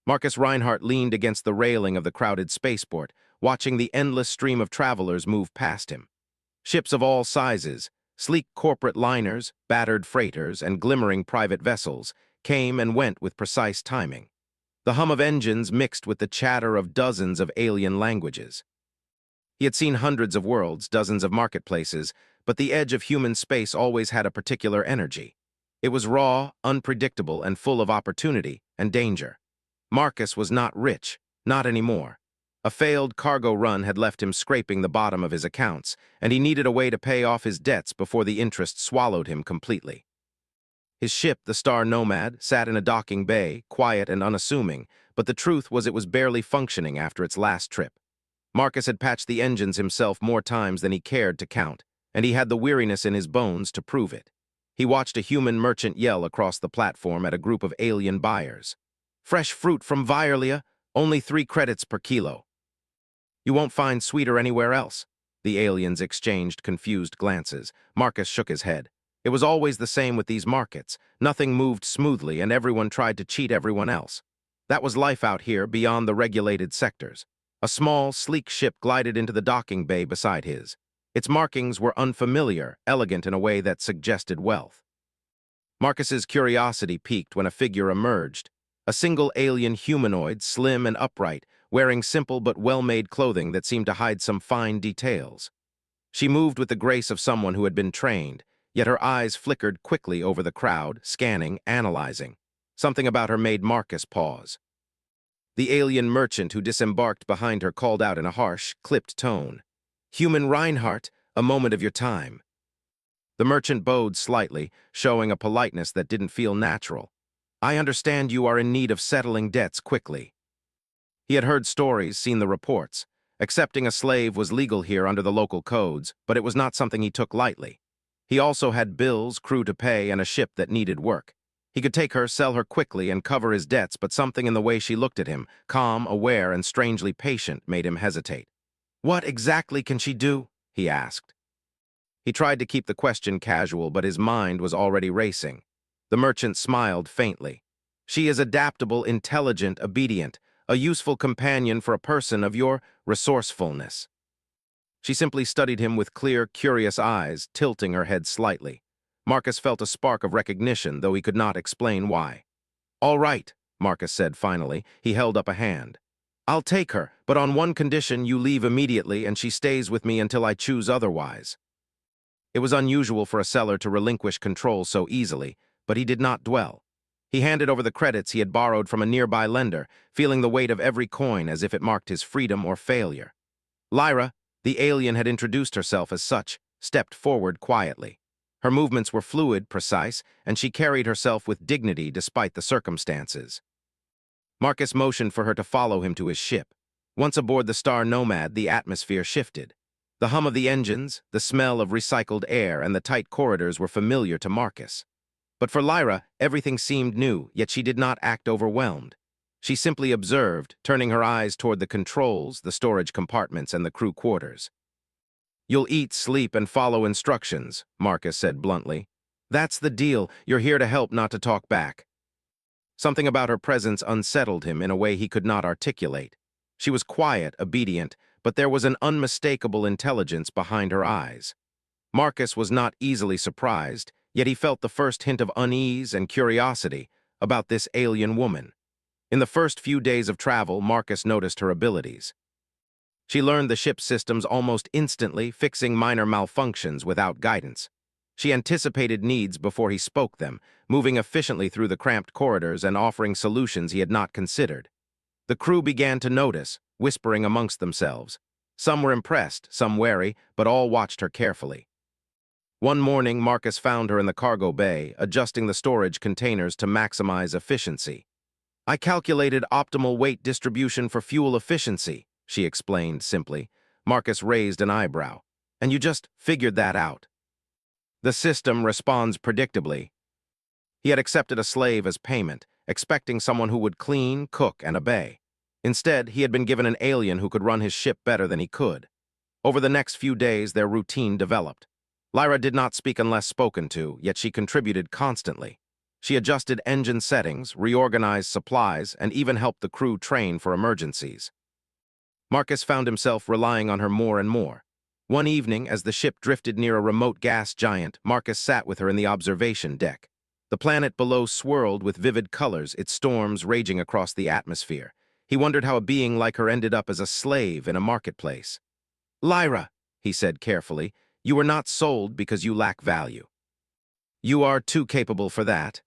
Marcus Reinhardt leaned against the railing of the crowded spaceport, watching the endless stream of travelers move past him. Ships of all sizes, sleek corporate liners, battered freighters, and glimmering private vessels, came and went with precise timing. The hum of engines mixed with the chatter of dozens of alien languages. He had seen hundreds of worlds, dozens of marketplaces, but the edge of human space always had a particular energy. It was raw, unpredictable, and full of opportunity and danger. Marcus was not rich, not anymore. A failed cargo run had left him scraping the bottom of his accounts, and he needed a way to pay off his debts before the interest swallowed him completely. His ship, the Star Nomad, sat in a docking bay, quiet and unassuming, but the truth was it was barely functioning after its last trip. Marcus had patched the engines himself more times than he cared to count, and he had the weariness in his bones to prove it. He watched a human merchant yell across the platform at a group of alien buyers. "Fresh fruit from Violia, only 3 credits per kilo. You won't find sweeter anywhere else." The aliens exchanged confused glances. Marcus shook his head. It was always the same with these markets. Nothing moved smoothly, and everyone tried to cheat everyone else. That was life out here, beyond the regulated sectors. A small, sleek ship glided into the docking bay beside his. Its markings were unfamiliar, elegant in a way that suggested wealth. Marcus's curiosity piqued when a figure emerged. A single alien humanoid, slim and upright, wearing simple but well-made clothing that seemed to hide some fine details. She moved with the grace of someone who had been trained, yet her eyes flickered quickly over the crowd, scanning, analyzing. Something about her made Marcus pause. The alien merchant who disembarked behind her called out in a harsh, clipped tone, "Human Reinhardt, a moment of your time." The merchant bowed slightly, showing a politeness that didn't feel natural. "I understand you are in need of settling debts quickly." He had heard stories, seen the reports. Accepting a slave was legal here under the local codes, but it was not something he took lightly. He also had bills, crew to pay, and a ship that needed work. He could take her, sell her quickly, and cover his debts, but something in the way she looked at him, calm, aware, and strangely patient, made him hesitate. "What exactly can she do?" he asked. He tried to keep the question casual, but his mind was already racing. The merchant smiled faintly. "She is adaptable, intelligent, obedient, a useful companion for a person of your resourcefulness." She simply studied him with clear, curious eyes, tilting her head slightly. Marcus felt a spark of recognition, though he could not explain why. "All right," Marcus said finally. He held up a hand. "I'll take her, but on one condition: you leave immediately and she stays with me until I choose otherwise." It was unusual for a seller to relinquish control so easily, but he did not dwell. He handed over the credits he had borrowed from a nearby lender, feeling the weight of every coin as if it marked his freedom or failure. Lyra, the alien had introduced herself as such, stepped forward quietly. Her movements were fluid, precise, and she carried herself with dignity despite the circumstances. Marcus motioned for her to follow him to his ship. Once aboard the Star Nomad, the atmosphere shifted. The hum of the engines, the smell of recycled air, and the tight corridors were familiar to Marcus. But for Lyra, everything seemed new, yet she did not act overwhelmed. She simply observed, turning her eyes toward the controls, the storage compartments, and the crew quarters. "You'll eat, sleep, and follow instructions," Marcus said bluntly. "That's the deal. You're here to help, not to talk back." Something about her presence unsettled him in a way he could not articulate. She was quiet, obedient, but there was an unmistakable intelligence behind her eyes. Marcus was not easily surprised, yet he felt the first hint of unease and curiosity about this alien woman. In the first few days of travel, Marcus noticed her abilities. She learned the ship's systems almost instantly, fixing minor malfunctions without guidance. She anticipated needs before he spoke them, moving efficiently through the cramped corridors and offering solutions he had not considered. The crew began to notice, whispering amongst themselves. Some were impressed, some wary, but all watched her carefully. One morning, Marcus found her in the cargo bay, adjusting the storage containers to maximize efficiency. "I calculated optimal weight distribution for fuel efficiency," she explained simply. Marcus raised an eyebrow. "And you just figured that out?" "The system responds predictably." He had accepted a slave as payment, expecting someone who would clean, cook, and obey. Instead, he had been given an alien who could run his ship better than he could. Over the next few days, their routine developed. Lyra did not speak unless spoken to, yet she contributed constantly. She adjusted engine settings, reorganized supplies, and even helped the crew train for emergencies. Marcus found himself relying on her more and more. One evening, as the ship drifted near a remote gas giant, Marcus sat with her in the observation deck. The planet below swirled with vivid colors, its storms raging across the atmosphere. He wondered how a being like her ended up as a slave in a marketplace. "Lyra," he said carefully, "you were not sold because you lack value. You are too capable for that."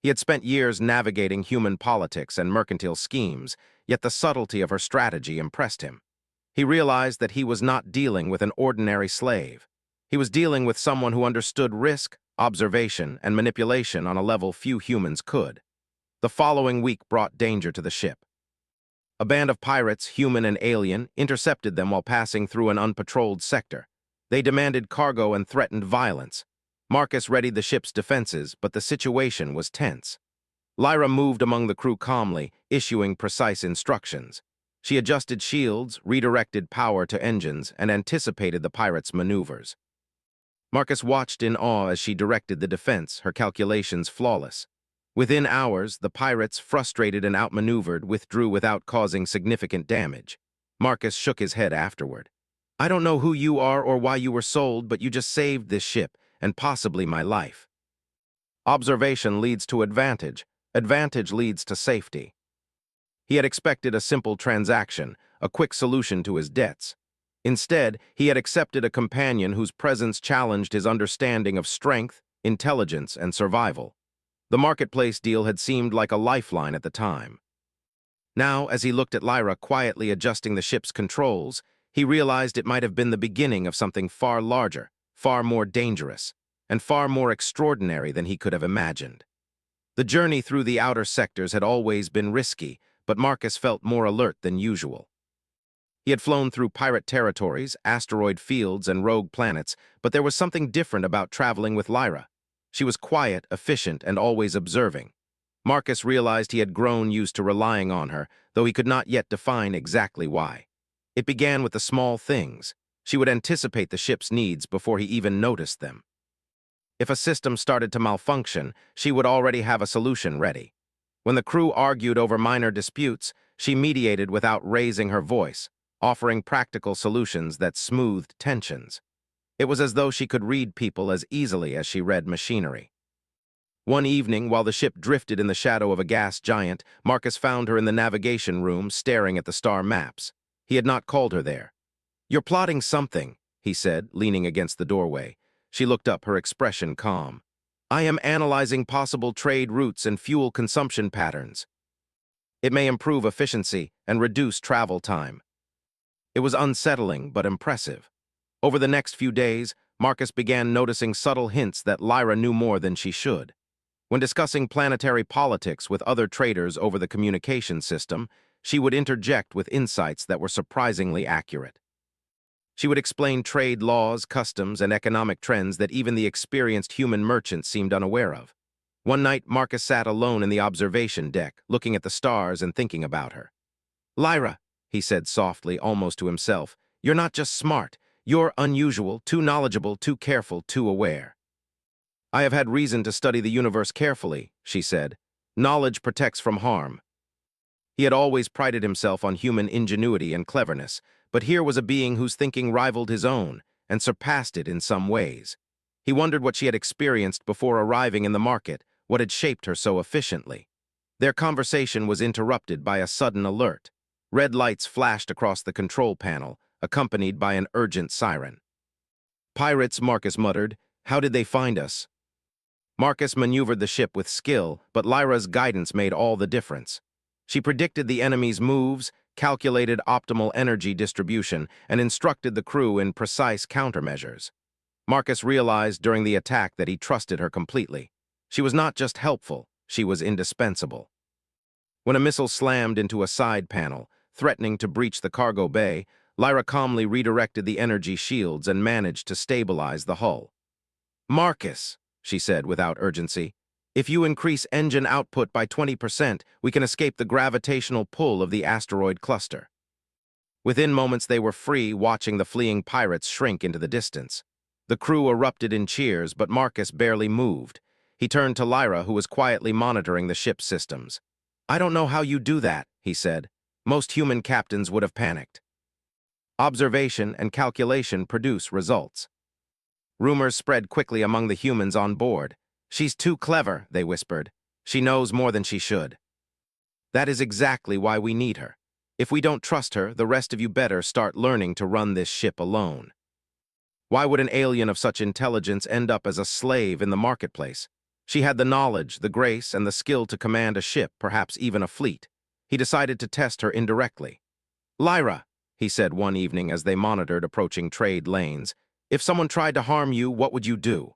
He had spent years navigating human politics and mercantile schemes, yet the subtlety of her strategy impressed him. He realized that he was not dealing with an ordinary slave. He was dealing with someone who understood risk, observation, and manipulation on a level few humans could. The following week brought danger to the ship. A band of pirates, human and alien, intercepted them while passing through an unpatrolled sector. They demanded cargo and threatened violence. Marcus readied the ship's defenses, but the situation was tense. Lyra moved among the crew calmly, issuing precise instructions. She adjusted shields, redirected power to engines, and anticipated the pirates' maneuvers. Marcus watched in awe as she directed the defense, her calculations flawless. Within hours, the pirates, frustrated and outmaneuvered, withdrew without causing significant damage. Marcus shook his head afterward. "I don't know who you are or why you were sold, but you just saved this ship, and possibly my life." Observation leads to advantage. Advantage leads to safety. He had expected a simple transaction, a quick solution to his debts. Instead, he had accepted a companion whose presence challenged his understanding of strength, intelligence, and survival. The marketplace deal had seemed like a lifeline at the time. Now, as he looked at Lyra quietly adjusting the ship's controls, he realized it might have been the beginning of something far larger, far more dangerous, and far more extraordinary than he could have imagined. The journey through the outer sectors had always been risky, but Marcus felt more alert than usual. He had flown through pirate territories, asteroid fields, and rogue planets, but there was something different about traveling with Lyra. She was quiet, efficient, and always observing. Marcus realized he had grown used to relying on her, though he could not yet define exactly why. It began with the small things. She would anticipate the ship's needs before he even noticed them. If a system started to malfunction, she would already have a solution ready. When the crew argued over minor disputes, she mediated without raising her voice, offering practical solutions that smoothed tensions. It was as though she could read people as easily as she read machinery. One evening, while the ship drifted in the shadow of a gas giant, Marcus found her in the navigation room staring at the star maps. He had not called her there. "You're plotting something," he said, leaning against the doorway. She looked up, her expression calm. "I am analyzing possible trade routes and fuel consumption patterns. It may improve efficiency and reduce travel time." It was unsettling but impressive. Over the next few days, Marcus began noticing subtle hints that Lyra knew more than she should. When discussing planetary politics with other traders over the communication system, she would interject with insights that were surprisingly accurate. She would explain trade laws, customs, and economic trends that even the experienced human merchant seemed unaware of. One night, Marcus sat alone in the observation deck, looking at the stars and thinking about her. "Lyra," he said softly, almost to himself, "you're not just smart. You're unusual, too knowledgeable, too careful, too aware." "I have had reason to study the universe carefully," she said. "Knowledge protects from harm." He had always prided himself on human ingenuity and cleverness, but here was a being whose thinking rivaled his own and surpassed it in some ways. He wondered what she had experienced before arriving in the market, what had shaped her so efficiently. Their conversation was interrupted by a sudden alert. Red lights flashed across the control panel, accompanied by an urgent siren. "Pirates," Marcus muttered. "How did they find us?" Marcus maneuvered the ship with skill, but Lyra's guidance made all the difference. She predicted the enemy's moves, calculated optimal energy distribution, and instructed the crew in precise countermeasures. Marcus realized during the attack that he trusted her completely. She was not just helpful, she was indispensable. When a missile slammed into a side panel, threatening to breach the cargo bay, Lyra calmly redirected the energy shields and managed to stabilize the hull. "Marcus," she said without urgency, "if you increase engine output by 20%, we can escape the gravitational pull of the asteroid cluster." Within moments they were free, watching the fleeing pirates shrink into the distance. The crew erupted in cheers, but Marcus barely moved. He turned to Lyra, who was quietly monitoring the ship's systems. "I don't know how you do that," he said. "Most human captains would have panicked." Observation and calculation produce results. Rumors spread quickly among the humans on board. "She's too clever," they whispered. "She knows more than she should." "That is exactly why we need her. If we don't trust her, the rest of you better start learning to run this ship alone." Why would an alien of such intelligence end up as a slave in the marketplace? She had the knowledge, the grace, and the skill to command a ship, perhaps even a fleet. He decided to test her indirectly. "Lyra," he said one evening as they monitored approaching trade lanes, "if someone tried to harm you, what would you do?"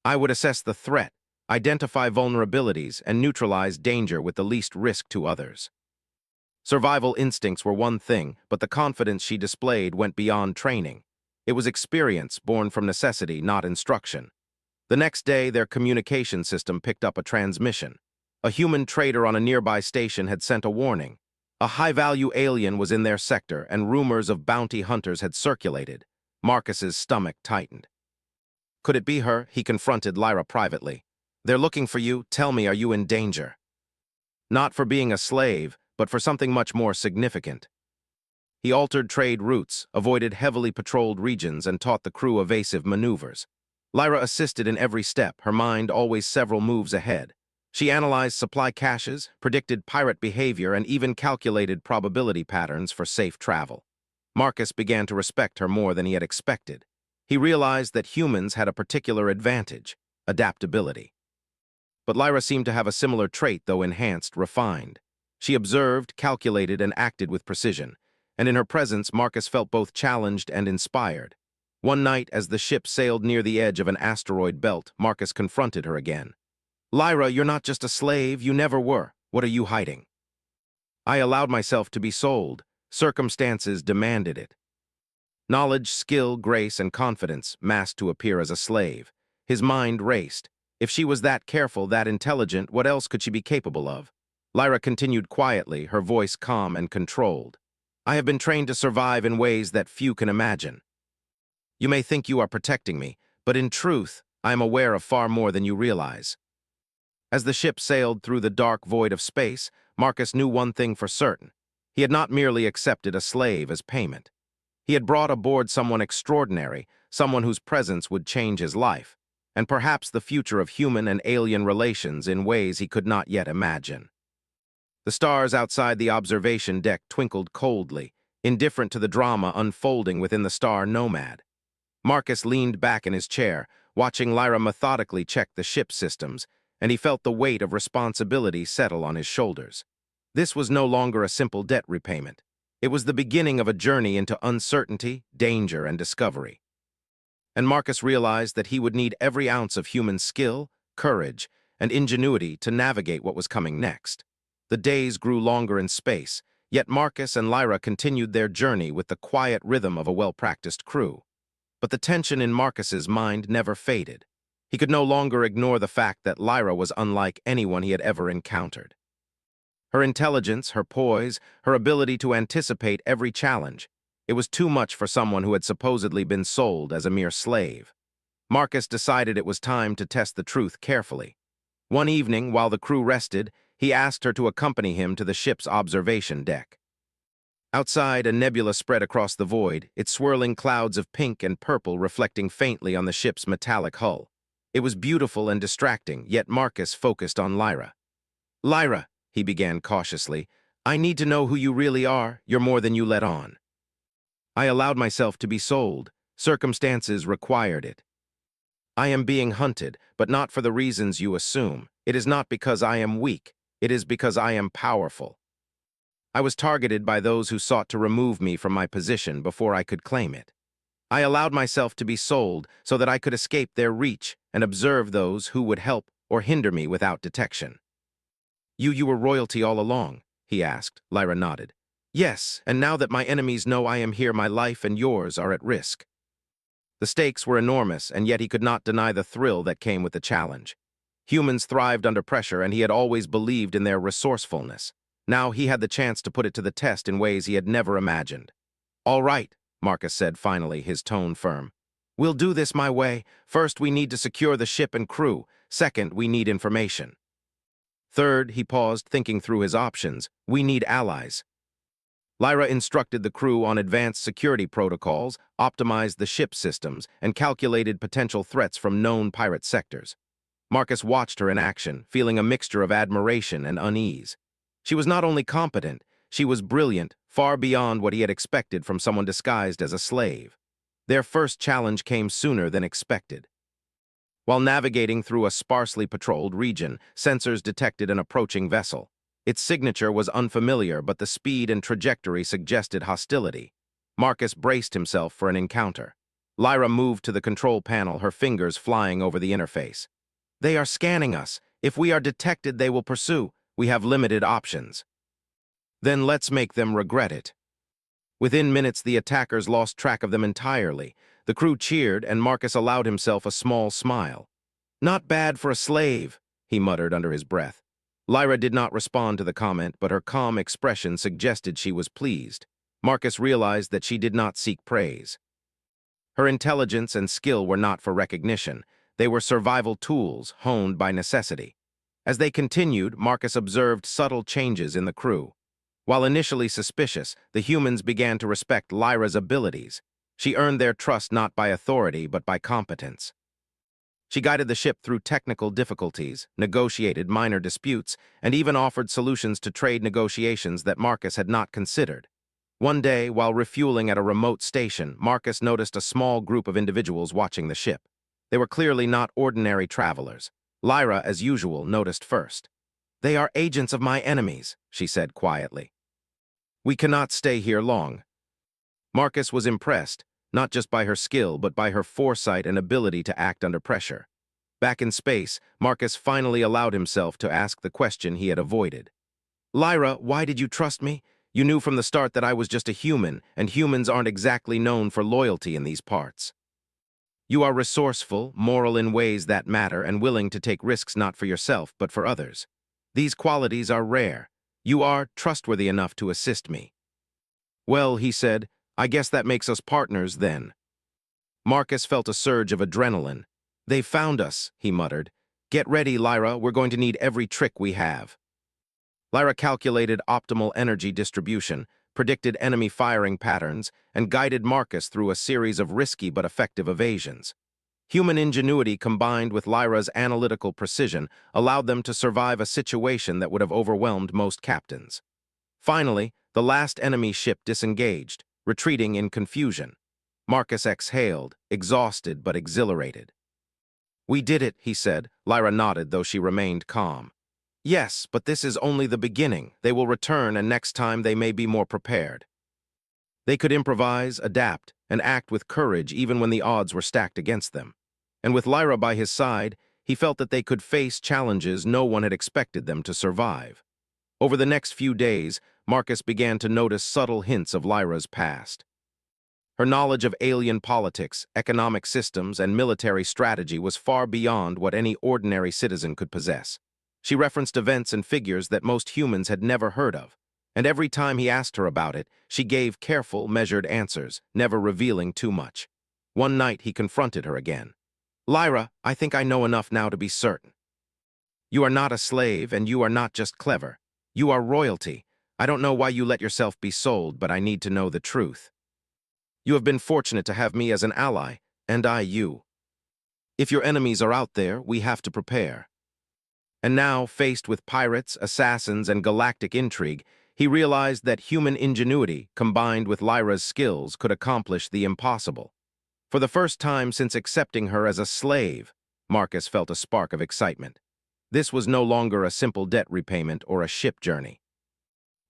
"I would assess the threat, identify vulnerabilities, and neutralize danger with the least risk to others." Survival instincts were one thing, but the confidence she displayed went beyond training. It was experience born from necessity, not instruction. The next day, their communication system picked up a transmission. A human trader on a nearby station had sent a warning. A high-value alien was in their sector, and rumors of bounty hunters had circulated. Marcus's stomach tightened. Could it be her? He confronted Lyra privately. "They're looking for you. Tell me, are you in danger?" Not for being a slave, but for something much more significant. He altered trade routes, avoided heavily patrolled regions, and taught the crew evasive maneuvers. Lyra assisted in every step, her mind always several moves ahead. She analyzed supply caches, predicted pirate behavior, and even calculated probability patterns for safe travel. Marcus began to respect her more than he had expected. He realized that humans had a particular advantage: adaptability. But Lyra seemed to have a similar trait, though enhanced, refined. She observed, calculated, and acted with precision, and in her presence Marcus felt both challenged and inspired. One night, as the ship sailed near the edge of an asteroid belt, Marcus confronted her again. "Lyra, you're not just a slave, you never were. What are you hiding?" "I allowed myself to be sold. Circumstances demanded it." Knowledge, skill, grace, and confidence masked to appear as a slave. His mind raced. If she was that careful, that intelligent, what else could she be capable of? Lyra continued quietly, her voice calm and controlled. "I have been trained to survive in ways that few can imagine. You may think you are protecting me, but in truth, I am aware of far more than you realize." As the ship sailed through the dark void of space, Marcus knew one thing for certain. He had not merely accepted a slave as payment. He had brought aboard someone extraordinary, someone whose presence would change his life, and perhaps the future of human and alien relations in ways he could not yet imagine. The stars outside the observation deck twinkled coldly, indifferent to the drama unfolding within the star nomad. Marcus leaned back in his chair, watching Lyra methodically check the ship systems, and he felt the weight of responsibility settle on his shoulders. This was no longer a simple debt repayment. It was the beginning of a journey into uncertainty, danger, and discovery. And Marcus realized that he would need every ounce of human skill, courage, and ingenuity to navigate what was coming next. The days grew longer in space, yet Marcus and Lyra continued their journey with the quiet rhythm of a well-practiced crew. But the tension in Marcus's mind never faded. He could no longer ignore the fact that Lyra was unlike anyone he had ever encountered. Her intelligence, her poise, her ability to anticipate every challenge. It was too much for someone who had supposedly been sold as a mere slave. Marcus decided it was time to test the truth carefully. One evening, while the crew rested, he asked her to accompany him to the ship's observation deck. Outside, a nebula spread across the void, its swirling clouds of pink and purple reflecting faintly on the ship's metallic hull. It was beautiful and distracting, yet Marcus focused on Lyra. "Lyra," he began cautiously, "I need to know who you really are. You're more than you let on." "I allowed myself to be sold. Circumstances required it. I am being hunted, but not for the reasons you assume. It is not because I am weak. It is because I am powerful. I was targeted by those who sought to remove me from my position before I could claim it. I allowed myself to be sold so that I could escape their reach and observe those who would help or hinder me without detection." You were royalty all along?" he asked. Lyra nodded. "Yes, and now that my enemies know I am here, my life and yours are at risk." The stakes were enormous, and yet he could not deny the thrill that came with the challenge. Humans thrived under pressure, and he had always believed in their resourcefulness. Now he had the chance to put it to the test in ways he had never imagined. "All right," Marcus said finally, his tone firm. "We'll do this my way. First, we need to secure the ship and crew. Second, we need information. Third, he paused, thinking through his options. We need allies. Lyra instructed the crew on advanced security protocols, optimized the ship systems, and calculated potential threats from known pirate sectors. Marcus watched her in action, feeling a mixture of admiration and unease. She was not only competent, she was brilliant, far beyond what he had expected from someone disguised as a slave. Their first challenge came sooner than expected. While navigating through a sparsely patrolled region, sensors detected an approaching vessel. Its signature was unfamiliar, but the speed and trajectory suggested hostility. Marcus braced himself for an encounter. Lyra moved to the control panel, her fingers flying over the interface. They are scanning us. If we are detected, they will pursue. We have limited options. Then let's make them regret it. Within minutes, the attackers lost track of them entirely. The crew cheered, and Marcus allowed himself a small smile. Not bad for a slave, he muttered under his breath. Lyra did not respond to the comment, but her calm expression suggested she was pleased. Marcus realized that she did not seek praise. Her intelligence and skill were not for recognition. They were survival tools honed by necessity. As they continued, Marcus observed subtle changes in the crew. While initially suspicious, the humans began to respect Lyra's abilities. She earned their trust not by authority, but by competence. She guided the ship through technical difficulties, negotiated minor disputes, and even offered solutions to trade negotiations that Marcus had not considered. One day, while refueling at a remote station, Marcus noticed a small group of individuals watching the ship. They were clearly not ordinary travelers. Lyra, as usual, noticed first. "They are agents of my enemies," she said quietly. "We cannot stay here long." Marcus was impressed, not just by her skill, but by her foresight and ability to act under pressure. Back in space, Marcus finally allowed himself to ask the question he had avoided. "Lyra, why did you trust me? You knew from the start that I was just a human, and humans aren't exactly known for loyalty in these parts. You are resourceful, moral in ways that matter, and willing to take risks not for yourself, but for others. These qualities are rare. You are trustworthy enough to assist me." "Well," he said, "I guess that makes us partners then." Marcus felt a surge of adrenaline. "They found us," he muttered. "Get ready, Lyra, we're going to need every trick we have." Lyra calculated optimal energy distribution, predicted enemy firing patterns, and guided Marcus through a series of risky but effective evasions. Human ingenuity combined with Lyra's analytical precision allowed them to survive a situation that would have overwhelmed most captains. Finally, the last enemy ship disengaged, retreating in confusion. Marcus exhaled, exhausted but exhilarated. "We did it," he said. Lyra nodded, though she remained calm. "Yes, but this is only the beginning. They will return, and next time they may be more prepared." They could improvise, adapt, and act with courage even when the odds were stacked against them. And with Lyra by his side, he felt that they could face challenges no one had expected them to survive. Over the next few days, Marcus began to notice subtle hints of Lyra's past. Her knowledge of alien politics, economic systems, and military strategy was far beyond what any ordinary citizen could possess. She referenced events and figures that most humans had never heard of, and every time he asked her about it, she gave careful, measured answers, never revealing too much. One night, he confronted her again. "Lyra, I think I know enough now to be certain. You are not a slave, and you are not just clever. You are royalty. I don't know why you let yourself be sold, but I need to know the truth. You have been fortunate to have me as an ally, and I you. If your enemies are out there, we have to prepare." And now, faced with pirates, assassins, and galactic intrigue, he realized that human ingenuity, combined with Lyra's skills, could accomplish the impossible. For the first time since accepting her as a slave, Marcus felt a spark of excitement. This was no longer a simple debt repayment or a ship journey.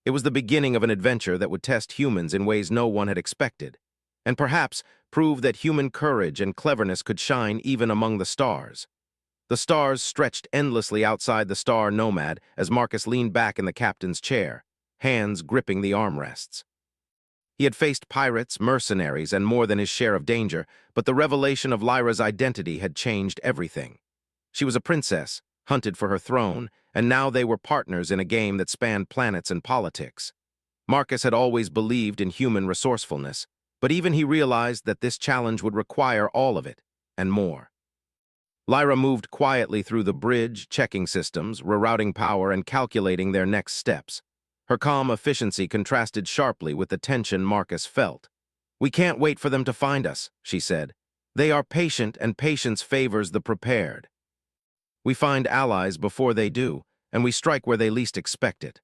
It was the beginning of an adventure that would test humans in ways no one had expected, and perhaps prove that human courage and cleverness could shine even among the stars. The stars stretched endlessly outside the Star Nomad as Marcus leaned back in the captain's chair, hands gripping the armrests. He had faced pirates, mercenaries, and more than his share of danger, but the revelation of Lyra's identity had changed everything. She was a princess, hunted for her throne, and now they were partners in a game that spanned planets and politics. Marcus had always believed in human resourcefulness, but even he realized that this challenge would require all of it, and more. Lyra moved quietly through the bridge, checking systems, rerouting power, and calculating their next steps. Her calm efficiency contrasted sharply with the tension Marcus felt. "We can't wait for them to find us," she said. "They are patient, and patience favors the prepared. We find allies before they do, and we strike where they least expect it."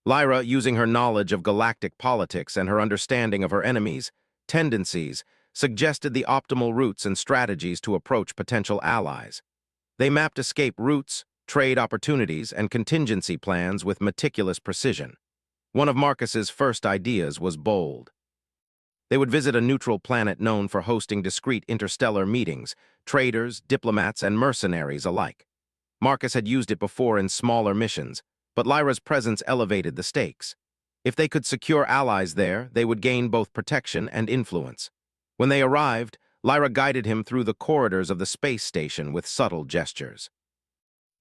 Lyra, using her knowledge of galactic politics and her understanding of her enemies' tendencies, suggested the optimal routes and strategies to approach potential allies. They mapped escape routes, trade opportunities, and contingency plans with meticulous precision. One of Marcus's first ideas was bold. They would visit a neutral planet known for hosting discreet interstellar meetings, traders, diplomats, and mercenaries alike. Marcus had used it before in smaller missions, but Lyra's presence elevated the stakes. If they could secure allies there, they would gain both protection and influence. When they arrived, Lyra guided him through the corridors of the space station with subtle gestures.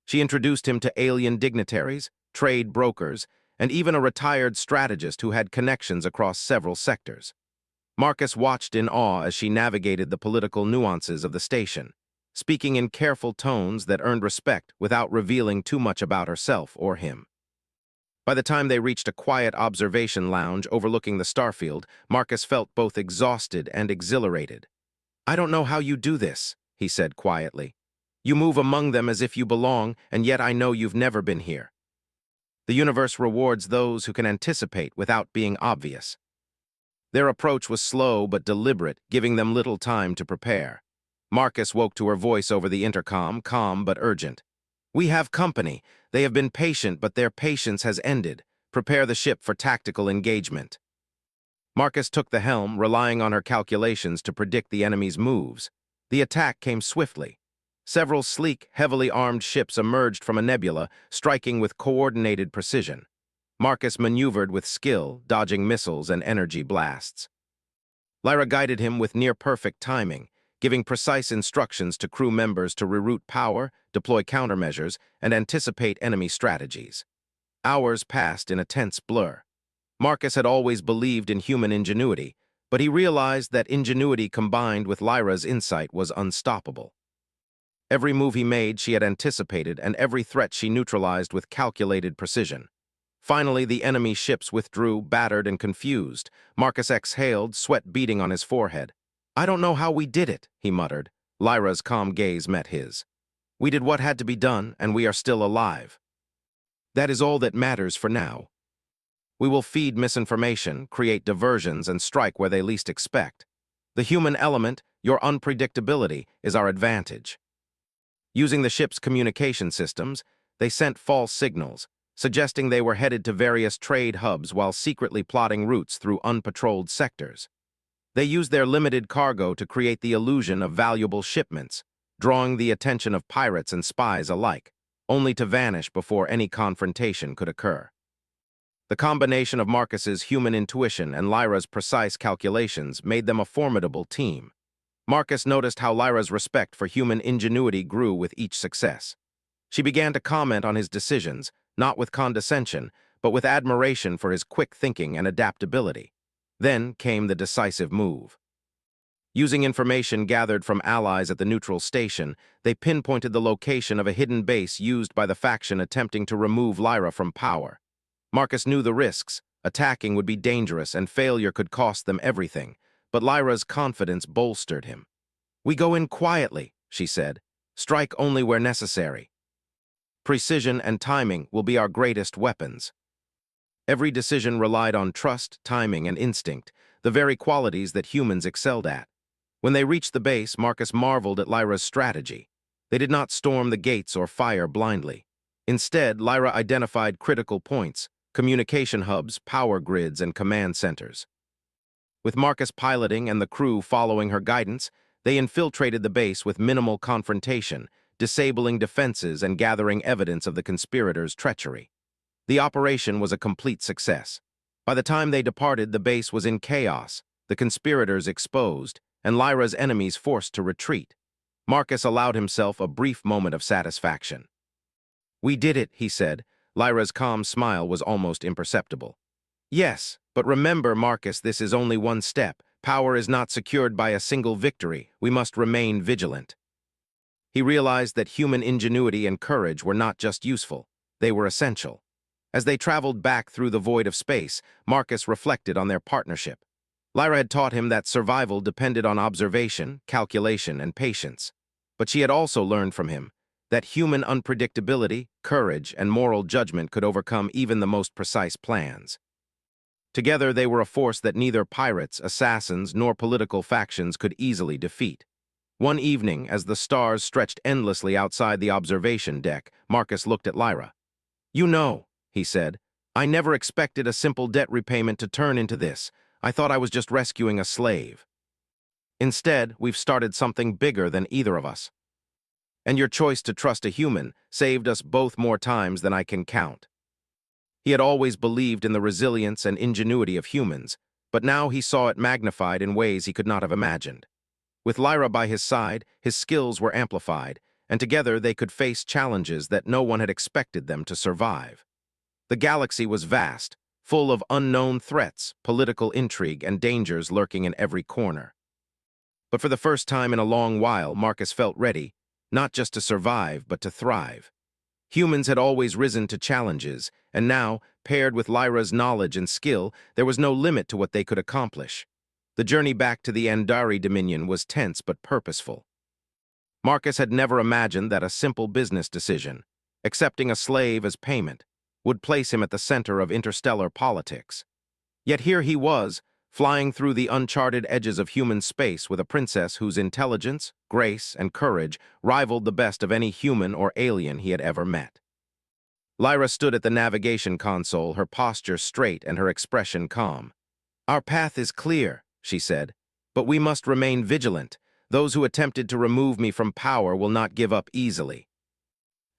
She introduced him to alien dignitaries, trade brokers, and even a retired strategist who had connections across several sectors. Marcus watched in awe as she navigated the political nuances of the station, speaking in careful tones that earned respect without revealing too much about herself or him. By the time they reached a quiet observation lounge overlooking the starfield, Marcus felt both exhausted and exhilarated. "I don't know how you do this," he said quietly. "You move among them as if you belong, and yet I know you've never been here. The universe rewards those who can anticipate without being obvious." Their approach was slow but deliberate, giving them little time to prepare. Marcus woke to her voice over the intercom, calm but urgent. "We have company. They have been patient, but their patience has ended. Prepare the ship for tactical engagement." Marcus took the helm, relying on her calculations to predict the enemy's moves. The attack came swiftly. Several sleek, heavily armed ships emerged from a nebula, striking with coordinated precision. Marcus maneuvered with skill, dodging missiles and energy blasts. Lyra guided him with near-perfect timing, giving precise instructions to crew members to reroute power, deploy countermeasures, and anticipate enemy strategies. Hours passed in a tense blur. Marcus had always believed in human ingenuity, but he realized that ingenuity combined with Lyra's insight was unstoppable. Every move he made she had anticipated, and every threat she neutralized with calculated precision. Finally, the enemy ships withdrew, battered and confused. Marcus exhaled, sweat beading on his forehead. "I don't know how we did it," he muttered. Lyra's calm gaze met his. "We did what had to be done, and we are still alive. That is all that matters for now. We will feed misinformation, create diversions, and strike where they least expect. The human element, your unpredictability, is our advantage." Using the ship's communication systems, they sent false signals, suggesting they were headed to various trade hubs while secretly plotting routes through unpatrolled sectors. They used their limited cargo to create the illusion of valuable shipments, drawing the attention of pirates and spies alike, only to vanish before any confrontation could occur. The combination of Marcus's human intuition and Lyra's precise calculations made them a formidable team. Marcus noticed how Lyra's respect for human ingenuity grew with each success. She began to comment on his decisions, not with condescension, but with admiration for his quick thinking and adaptability. Then came the decisive move. Using information gathered from allies at the neutral station, they pinpointed the location of a hidden base used by the faction attempting to remove Lyra from power. Marcus knew the risks. Attacking would be dangerous and failure could cost them everything, but Lyra's confidence bolstered him. "We go in quietly," she said. "Strike only where necessary. Precision and timing will be our greatest weapons." Every decision relied on trust, timing, and instinct, the very qualities that humans excelled at. When they reached the base, Marcus marveled at Lyra's strategy. They did not storm the gates or fire blindly. Instead, Lyra identified critical points, communication hubs, power grids, and command centers. With Marcus piloting and the crew following her guidance, they infiltrated the base with minimal confrontation, disabling defenses and gathering evidence of the conspirators' treachery. The operation was a complete success. By the time they departed, the base was in chaos, the conspirators exposed, and Lyra's enemies forced to retreat. Marcus allowed himself a brief moment of satisfaction. "We did it," he said. Lyra's calm smile was almost imperceptible. "Yes, but remember, Marcus, this is only one step. Power is not secured by a single victory. We must remain vigilant." He realized that human ingenuity and courage were not just useful, they were essential. As they traveled back through the void of space, Marcus reflected on their partnership. Lyra had taught him that survival depended on observation, calculation, and patience. But she had also learned from him that human unpredictability, courage, and moral judgment could overcome even the most precise plans. Together, they were a force that neither pirates, assassins, nor political factions could easily defeat. One evening, as the stars stretched endlessly outside the observation deck, Marcus looked at Lyra. "You know," he said, "I never expected a simple debt repayment to turn into this. I thought I was just rescuing a slave. Instead, we've started something bigger than either of us. And your choice to trust a human saved us both more times than I can count." He had always believed in the resilience and ingenuity of humans, but now he saw it magnified in ways he could not have imagined. With Lyra by his side, his skills were amplified, and together they could face challenges that no one had expected them to survive. The galaxy was vast, full of unknown threats, political intrigue, and dangers lurking in every corner. But for the first time in a long while, Marcus felt ready, not just to survive, but to thrive. Humans had always risen to challenges, and now, paired with Lyra's knowledge and skill, there was no limit to what they could accomplish. The journey back to the Andari Dominion was tense but purposeful. Marcus had never imagined that a simple business decision, accepting a slave as payment, would place him at the center of interstellar politics. Yet here he was, flying through the uncharted edges of human space with a princess whose intelligence, grace, and courage rivaled the best of any human or alien he had ever met. Lyra stood at the navigation console, her posture straight and her expression calm. "Our path is clear," she said, "but we must remain vigilant. Those who attempted to remove me from power will not give up easily.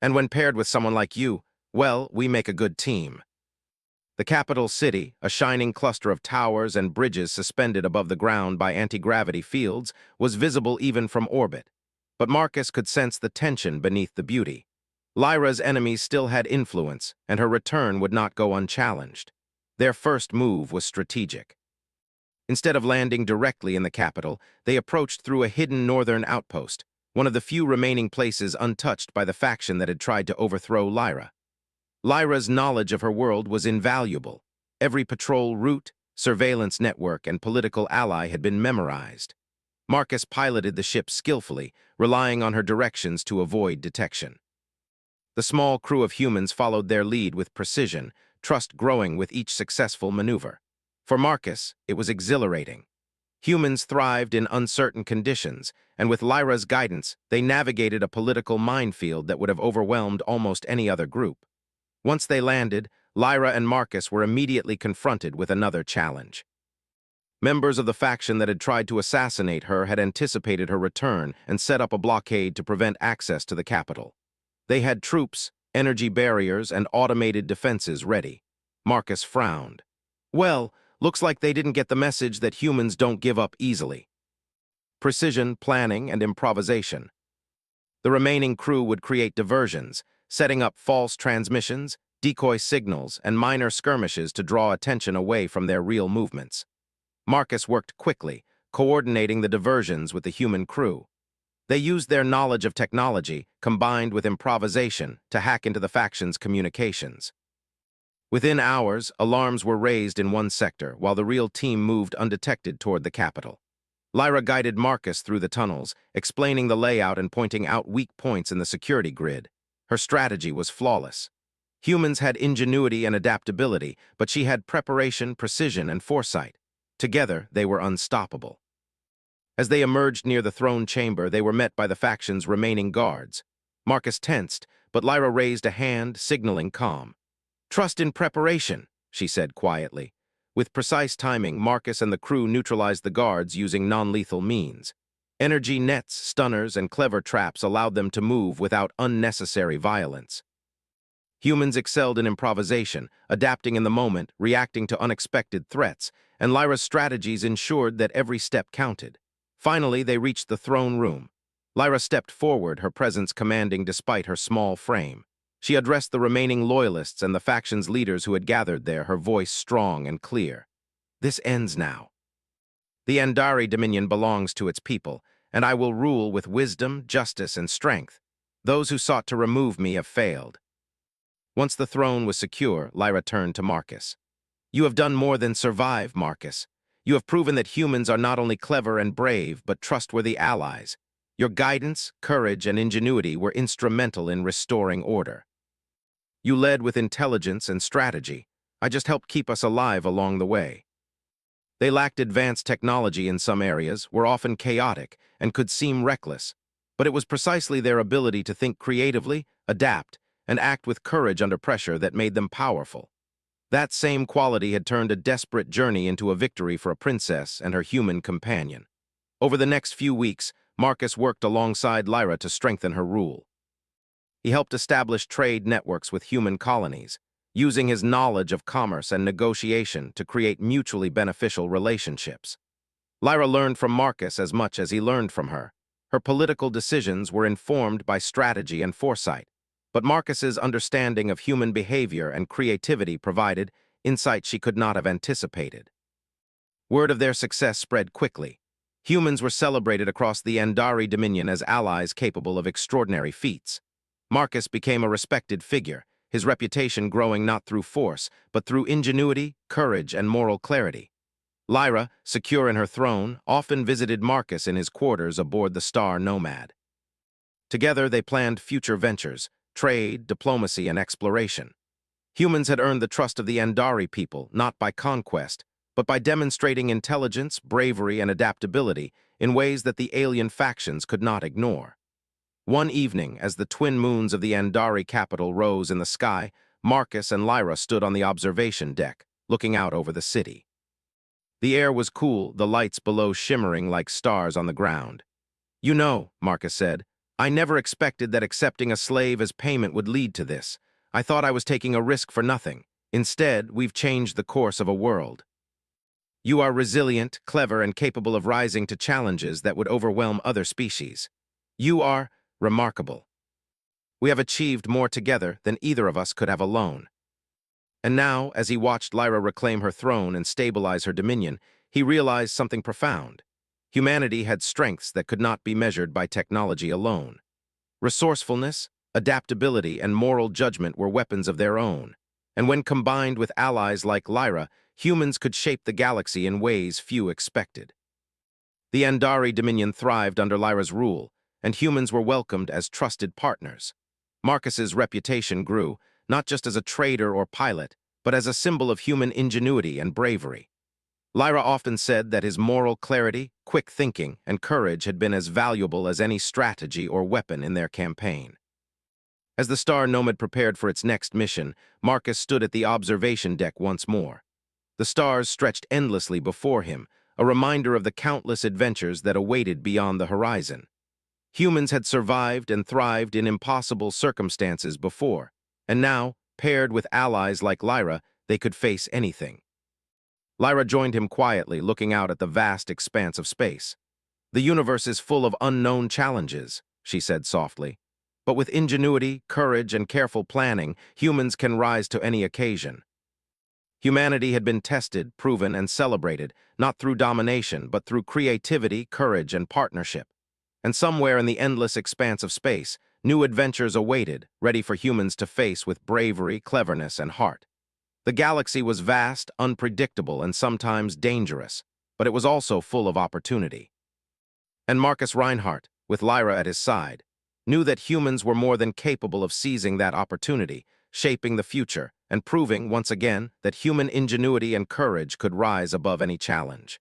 And when paired with someone like you, well, we make a good team." The capital city, a shining cluster of towers and bridges suspended above the ground by anti-gravity fields, was visible even from orbit. But Marcus could sense the tension beneath the beauty. Lyra's enemies still had influence, and her return would not go unchallenged. Their first move was strategic. Instead of landing directly in the capital, they approached through a hidden northern outpost, one of the few remaining places untouched by the faction that had tried to overthrow Lyra. Lyra's knowledge of her world was invaluable. Every patrol route, surveillance network, and political ally had been memorized. Marcus piloted the ship skillfully, relying on her directions to avoid detection. The small crew of humans followed their lead with precision, trust growing with each successful maneuver. For Marcus, it was exhilarating. Humans thrived in uncertain conditions, and with Lyra's guidance, they navigated a political minefield that would have overwhelmed almost any other group. Once they landed, Lyra and Marcus were immediately confronted with another challenge. Members of the faction that had tried to assassinate her had anticipated her return and set up a blockade to prevent access to the capital. They had troops, energy barriers, and automated defenses ready. Marcus frowned. "Well, looks like they didn't get the message that humans don't give up easily." Precision, planning, and improvisation. The remaining crew would create diversions, setting up false transmissions, decoy signals, and minor skirmishes to draw attention away from their real movements. Marcus worked quickly, coordinating the diversions with the human crew. They used their knowledge of technology, combined with improvisation, to hack into the faction's communications. Within hours, alarms were raised in one sector, while the real team moved undetected toward the capital. Lyra guided Marcus through the tunnels, explaining the layout and pointing out weak points in the security grid. Her strategy was flawless. Humans had ingenuity and adaptability, but she had preparation, precision, and foresight. Together, they were unstoppable. As they emerged near the throne chamber, they were met by the faction's remaining guards. Marcus tensed, but Lyra raised a hand, signaling calm. "Trust in preparation," she said quietly. With precise timing, Marcus and the crew neutralized the guards using non-lethal means. Energy nets, stunners, and clever traps allowed them to move without unnecessary violence. Humans excelled in improvisation, adapting in the moment, reacting to unexpected threats, and Lyra's strategies ensured that every step counted. Finally, they reached the throne room. Lyra stepped forward, her presence commanding despite her small frame. She addressed the remaining loyalists and the faction's leaders who had gathered there, her voice strong and clear. "This ends now. The Andari Dominion belongs to its people, and I will rule with wisdom, justice, and strength. Those who sought to remove me have failed." Once the throne was secure, Lyra turned to Marcus. "You have done more than survive, Marcus. You have proven that humans are not only clever and brave, but trustworthy allies. Your guidance, courage, and ingenuity were instrumental in restoring order. You led with intelligence and strategy. I just helped keep us alive along the way." They lacked advanced technology in some areas, were often chaotic, and could seem reckless. But it was precisely their ability to think creatively, adapt, and act with courage under pressure that made them powerful. That same quality had turned a desperate journey into a victory for a princess and her human companion. Over the next few weeks, Marcus worked alongside Lyra to strengthen her rule. He helped establish trade networks with human colonies, using his knowledge of commerce and negotiation to create mutually beneficial relationships. Lyra learned from Marcus as much as he learned from her. Her political decisions were informed by strategy and foresight, but Marcus's understanding of human behavior and creativity provided insight she could not have anticipated. Word of their success spread quickly. Humans were celebrated across the Andari Dominion as allies capable of extraordinary feats. Marcus became a respected figure, his reputation growing not through force, but through ingenuity, courage, and moral clarity. Lyra, secure in her throne, often visited Marcus in his quarters aboard the Star Nomad. Together they planned future ventures, trade, diplomacy, and exploration. Humans had earned the trust of the Andari people, not by conquest, but by demonstrating intelligence, bravery, and adaptability in ways that the alien factions could not ignore. One evening, as the twin moons of the Andari capital rose in the sky, Marcus and Lyra stood on the observation deck, looking out over the city. The air was cool, the lights below shimmering like stars on the ground. "You know," Marcus said, "I never expected that accepting a slave as payment would lead to this. I thought I was taking a risk for nothing. Instead, we've changed the course of a world. You are resilient, clever, and capable of rising to challenges that would overwhelm other species. You are remarkable. We have achieved more together than either of us could have alone." And now, as he watched Lyra reclaim her throne and stabilize her dominion, he realized something profound. Humanity had strengths that could not be measured by technology alone. Resourcefulness, adaptability, and moral judgment were weapons of their own. And when combined with allies like Lyra, humans could shape the galaxy in ways few expected. The Andari Dominion thrived under Lyra's rule, and humans were welcomed as trusted partners. Marcus's reputation grew, not just as a trader or pilot, but as a symbol of human ingenuity and bravery. Lyra often said that his moral clarity, quick thinking, and courage had been as valuable as any strategy or weapon in their campaign. As the Star Nomad prepared for its next mission, Marcus stood at the observation deck once more. The stars stretched endlessly before him, a reminder of the countless adventures that awaited beyond the horizon. Humans had survived and thrived in impossible circumstances before, and now, paired with allies like Lyra, they could face anything. Lyra joined him quietly, looking out at the vast expanse of space. "The universe is full of unknown challenges," she said softly. "But with ingenuity, courage, and careful planning, humans can rise to any occasion." Humanity had been tested, proven, and celebrated, not through domination, but through creativity, courage, and partnership. And somewhere in the endless expanse of space, new adventures awaited, ready for humans to face with bravery, cleverness, and heart. The galaxy was vast, unpredictable, and sometimes dangerous, but it was also full of opportunity. And Marcus Reinhardt, with Lyra at his side, knew that humans were more than capable of seizing that opportunity, shaping the future, and proving, once again, that human ingenuity and courage could rise above any challenge.